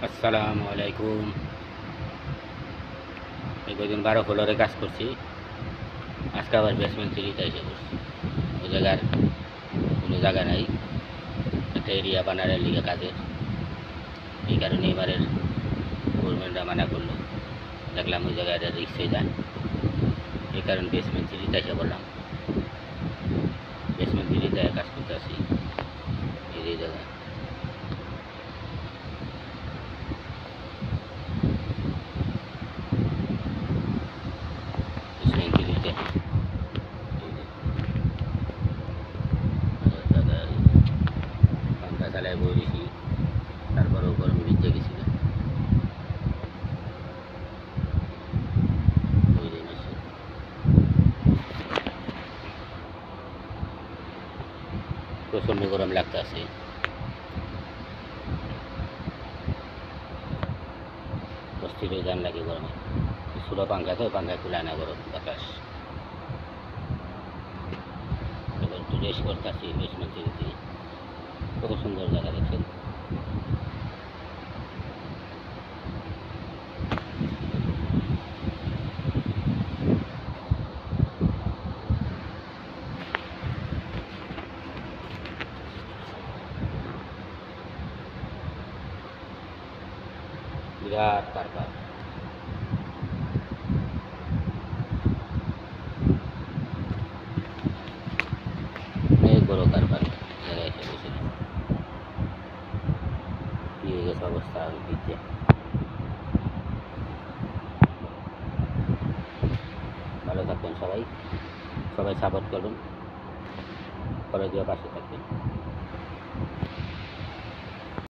আসসালামু আলাইকুম। এই কদিন 12 ফ্লোরে কাজ করছি। আজকে আবার বেসমেন্ট 3-তে এসে করছি। ওই জায়গার কোনো জায়গা নাই, একটা এরিয়া বানানোর লিগে কাজের। এই কারণে এবারের গভর্নমেন্টরা মানা করলো। দেখলাম ওই জায়গায় রিস্ক হয়ে যায়, এই কারণে বেসমেন্ট 3-তে এসে বললাম। বেসমেন্ট 3-তে কাজ করতে আসি এই জায়গায়। বেসমেন্ট 3-তে পাঙ্খা চালায় বই দিছি, তারপরেও গরমে ভিজে গেছি। প্রচণ্ড গরম লাগতেছে। অস্থির হয়ে যান লাগে গরমে। ছোটো পাঙ্খা তো, পাঙ্খা খুলে না গরম বাতাস। এবার একটু রেস্ট করতেছি বেসমেন্ট 3-তে। কত সুন্দর জায়গা দেখছেন। বিরাট কারবার, অনেক বড় কারবার জায়গায় এসে বসে। কি হয়ে গেছে অবস্থা ভিজে। ভালো থাকবেন সবাই, সবাই সাপোর্ট করবেন, পরে দিয়ে পাশে থাকবেন।